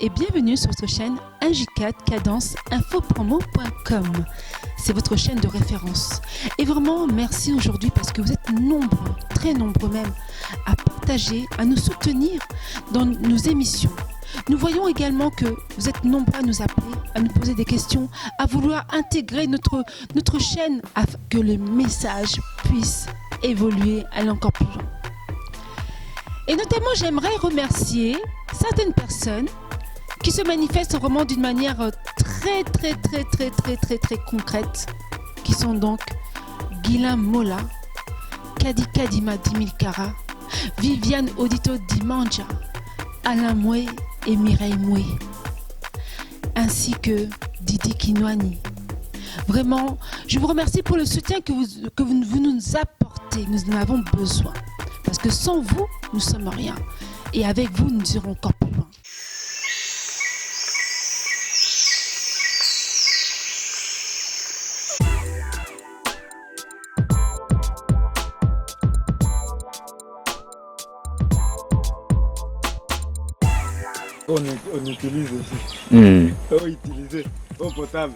et bienvenue sur votre chaîne 1J4 Cadence Infopromo.com. C'est votre chaîne de référence. Et vraiment, merci aujourd'hui parce que vous êtes nombreux, très nombreux même, à partager, à nous soutenir dans nos émissions. Nous voyons également que vous êtes nombreux à nous appeler, à nous poser des questions, à vouloir intégrer notre chaîne afin que le message puisse évoluer, aller encore plus loin. Et notamment, j'aimerais remercier certaines personnes qui se manifestent vraiment d'une manière très concrète, qui sont donc Guilain Mola, Kadi Kadima Dimilkara, Viviane Odito Dimanja, Alain Moué et Mireille Moué, ainsi que Didi Kinwani. Vraiment, je vous remercie pour le soutien que vous nous apportez. Nous en avons besoin. Parce que sans vous, nous ne sommes rien. Et avec vous, nous irons encore plus loin. On utilise aussi. On utilise eau potable.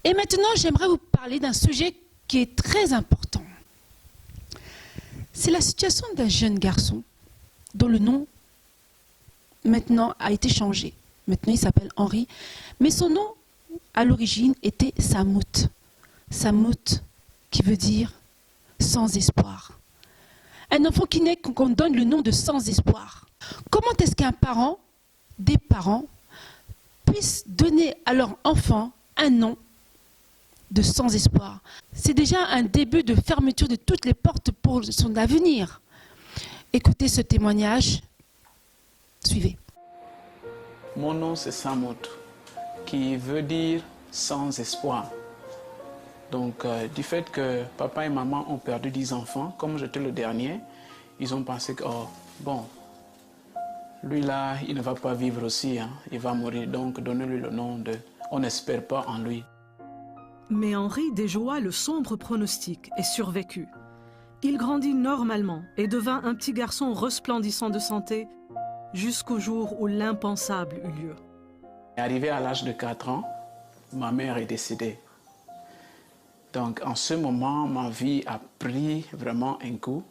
Et maintenant, j'aimerais vous parler d'un sujet qui est très important. C'est la situation d'un jeune garçon dont le nom maintenant a été changé. Maintenant, il s'appelle Henri, mais son nom à l'origine était Samout. Samout qui veut dire sans espoir. Un enfant qui naît, qu'on donne le nom de sans espoir. Comment est-ce qu'un parent, des parents, puissent donner à leur enfant un nom de sans espoir? C'est déjà un début de fermeture de toutes les portes pour son avenir. Écoutez ce témoignage. Suivez. Mon nom c'est Samout, qui veut dire sans espoir. Donc du fait que papa et maman ont perdu 10 enfants, comme j'étais le dernier, ils ont pensé que, oh, bon, lui là, il ne va pas vivre aussi, hein, il va mourir, donc donnez-lui le nom de « On n'espère pas en lui ». Mais Henri déjoua le sombre pronostic et survécut. Il grandit normalement et devint un petit garçon resplendissant de santé jusqu'au jour où l'impensable eut lieu. Arrivé à l'âge de 4 ans, ma mère est décédée. Donc en ce moment, ma vie a pris vraiment un coup.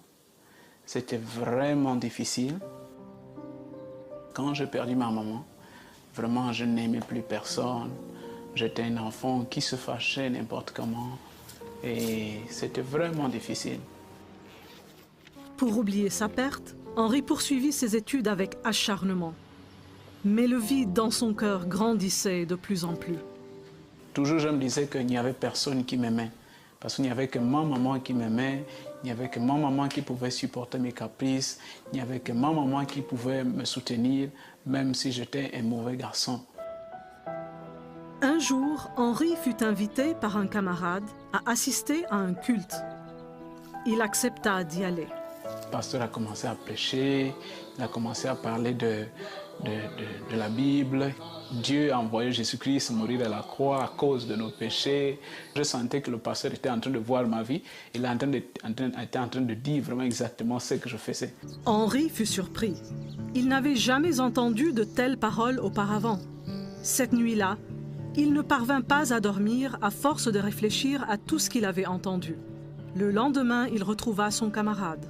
C'était vraiment difficile. Quand j'ai perdu ma maman, vraiment je n'aimais plus personne. J'étais un enfant qui se fâchait n'importe comment et c'était vraiment difficile. Pour oublier sa perte, Henri poursuivit ses études avec acharnement. Mais le vide dans son cœur grandissait de plus en plus. Toujours je me disais qu'il n'y avait personne qui m'aimait. Parce qu'il n'y avait que ma maman qui m'aimait, il n'y avait que ma maman qui pouvait supporter mes caprices, il n'y avait que ma maman qui pouvait me soutenir, même si j'étais un mauvais garçon. Un jour, Henri fut invité par un camarade à assister à un culte. Il accepta d'y aller. Le pasteur a commencé à prêcher, il a commencé à parler de la Bible. Dieu a envoyé Jésus-Christ mourir à la croix à cause de nos péchés. Je sentais que le pasteur était en train de voir ma vie. Il était en train de dire vraiment exactement ce que je faisais. Henri fut surpris. Il n'avait jamais entendu de telles paroles auparavant. Cette nuit-là, il ne parvint pas à dormir à force de réfléchir à tout ce qu'il avait entendu. Le lendemain, il retrouva son camarade.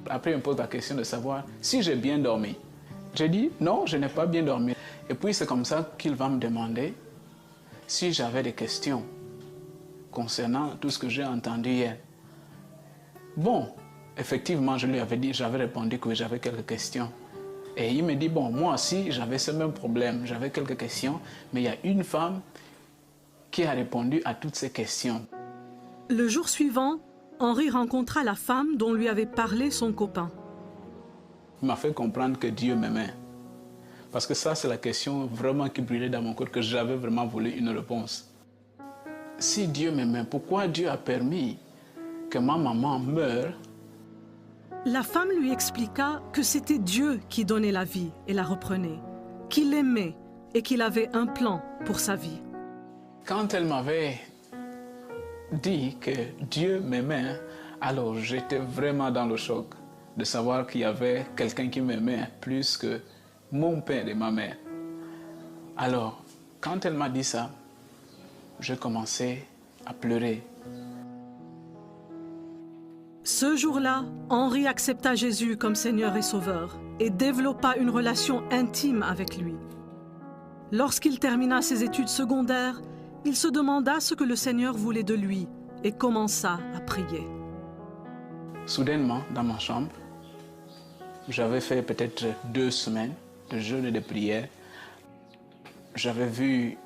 Après, il me pose la question de savoir si j'ai bien dormi. J'ai dit non, je n'ai pas bien dormi. Et puis c'est comme ça qu'il va me demander si j'avais des questions concernant tout ce que j'ai entendu hier. Bon, effectivement, je lui avais dit, j'avais répondu que j'avais quelques questions. Et il me dit, bon, moi aussi, j'avais ce même problème, j'avais quelques questions, mais il y a une femme qui a répondu à toutes ces questions. Le jour suivant, Henri rencontra la femme dont lui avait parlé son copain. Il m'a fait comprendre que Dieu m'aimait. Parce que ça, c'est la question vraiment qui brûlait dans mon cœur, que j'avais vraiment voulu une réponse. Si Dieu m'aimait, pourquoi Dieu a permis que ma maman meure, La femme lui expliqua que c'était Dieu qui donnait la vie et la reprenait, qu'il l'aimait et qu'il avait un plan pour sa vie. quand elle m'avait dit que Dieu m'aimait, alors j'étais vraiment dans le choc de savoir qu'il y avait quelqu'un qui m'aimait plus que mon père et ma mère. Alors, quand elle m'a dit ça, j'ai commencé à pleurer. Ce jour-là, Henri accepta Jésus comme Seigneur et Sauveur et développa une relation intime avec lui. Lorsqu'il termina ses études secondaires, il se demanda ce que le Seigneur voulait de lui et commença à prier. Soudainement, dans ma chambre, j'avais fait peut-être 2 semaines de jeûne et de prière. J'avais vu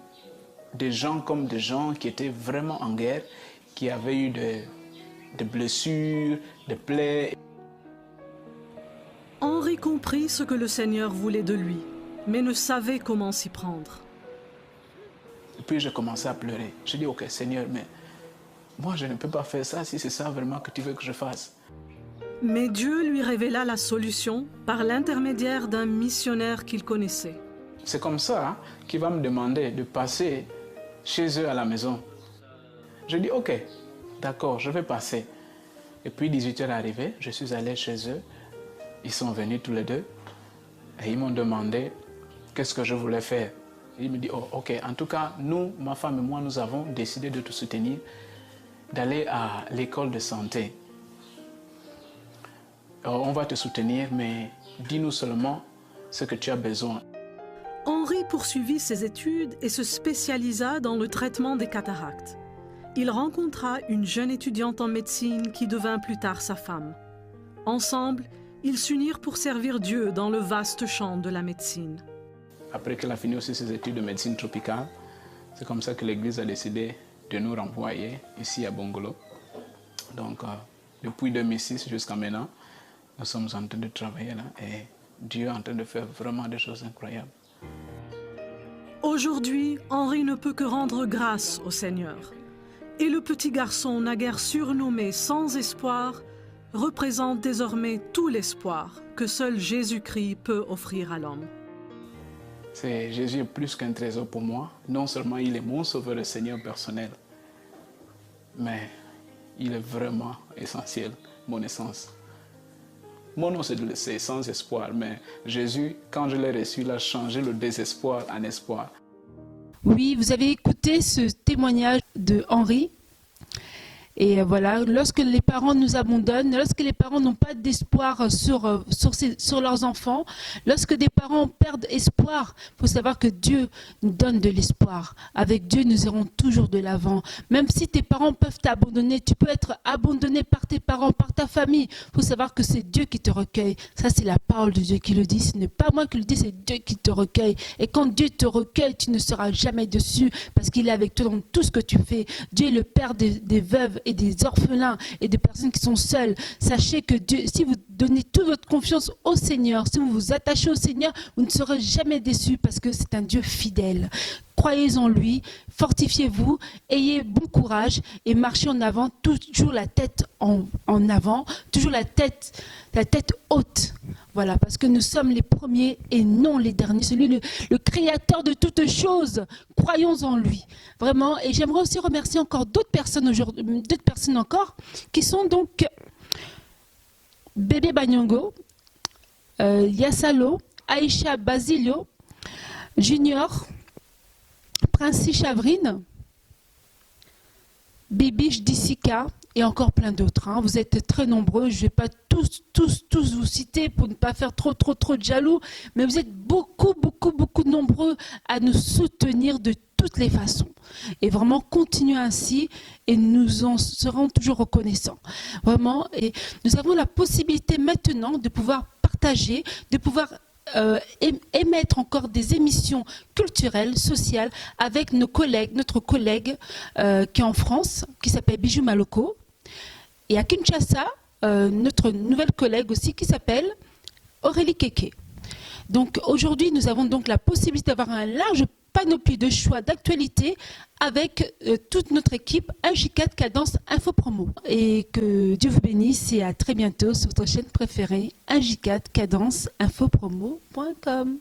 des gens comme des gens qui étaient vraiment en guerre, qui avaient eu des blessures, des plaies. Henri comprit ce que le Seigneur voulait de lui, mais ne savait comment s'y prendre. Et puis j'ai commencé à pleurer. J'ai dit, ok Seigneur, mais moi je ne peux pas faire ça si c'est ça vraiment que tu veux que je fasse. Mais Dieu lui révéla la solution par l'intermédiaire d'un missionnaire qu'il connaissait. C'est comme ça qu'il va me demander de passer chez eux à la maison. Je dis, ok, d'accord, je vais passer. Et puis 18h est arrivé, je suis allé chez eux. Ils sont venus tous les deux et ils m'ont demandé qu'est-ce que je voulais faire. Il me dit, oh, ok, en tout cas, nous, ma femme et moi, nous avons décidé de te soutenir, d'aller à l'école de santé. Alors, on va te soutenir, mais dis-nous seulement ce que tu as besoin. Henri poursuivit ses études et se spécialisa dans le traitement des cataractes. Il rencontra une jeune étudiante en médecine qui devint plus tard sa femme. Ensemble, ils s'unirent pour servir Dieu dans le vaste champ de la médecine. Après qu'elle a fini aussi ses études de médecine tropicale, c'est comme ça que l'Église a décidé de nous renvoyer ici à Bongolo. Donc, depuis 2006 jusqu'à maintenant, nous sommes en train de travailler là et Dieu est en train de faire vraiment des choses incroyables. Aujourd'hui, Henri ne peut que rendre grâce au Seigneur. Et le petit garçon naguère surnommé sans espoir représente désormais tout l'espoir que seul Jésus-Christ peut offrir à l'homme. Jésus est plus qu'un trésor pour moi. Non seulement il est mon sauveur et Seigneur personnel, mais il est vraiment essentiel, mon essence. Mon nom c'est sans espoir, mais Jésus, quand je l'ai reçu, il a changé le désespoir en espoir. Oui, vous avez écouté ce témoignage de Henri. Et voilà, lorsque les parents nous abandonnent, lorsque les parents n'ont pas d'espoir sur leurs enfants, lorsque des parents perdent espoir, il faut savoir que Dieu nous donne de l'espoir. Avec Dieu, nous irons toujours de l'avant. Même si tes parents peuvent t'abandonner, tu peux être abandonné par tes parents, par ta famille. Il faut savoir que c'est Dieu qui te recueille. Ça, c'est la parole de Dieu qui le dit. Ce n'est pas moi qui le dis, c'est Dieu qui te recueille. Et quand Dieu te recueille, tu ne seras jamais dessus parce qu'il est avec toi dans tout ce que tu fais. Dieu est le Père des veuves et des orphelins et des personnes qui sont seules. Sachez que Dieu, si vous donnez toute votre confiance au Seigneur, si vous vous attachez au Seigneur, vous ne serez jamais déçus parce que c'est un Dieu fidèle. Croyez en lui, fortifiez-vous, ayez bon courage et marchez en avant, toujours la tête en avant, toujours la tête haute. Voilà, parce que nous sommes les premiers et non les derniers. C'est lui le créateur de toutes choses. Croyons en lui, vraiment. Et j'aimerais aussi remercier encore d'autres personnes aujourd'hui, d'autres personnes encore, qui sont donc Bébé Banyongo, Yassalo, Aïcha Basilio, Junior, Princy Chavrine, Bibiche Dissika et encore plein d'autres. Hein. Vous êtes très nombreux. Je ne vais pas tous vous citer pour ne pas faire trop de jaloux, mais vous êtes beaucoup nombreux à nous soutenir de toutes les façons. Et vraiment, continuez ainsi et nous en serons toujours reconnaissants. Vraiment, et nous avons la possibilité maintenant de pouvoir partager, de pouvoir émettre encore des émissions culturelles, sociales avec notre collègue qui est en France, qui s'appelle Bijou Maloko, et à Kinshasa, notre nouvelle collègue aussi qui s'appelle Aurélie Keke. Donc aujourd'hui, nous avons donc la possibilité d'avoir un large panoplie de choix d'actualité avec toute notre équipe AJ4 Cadence Info Promo. Et que Dieu vous bénisse et à très bientôt sur votre chaîne préférée AJ4 Cadence Info Promo.com.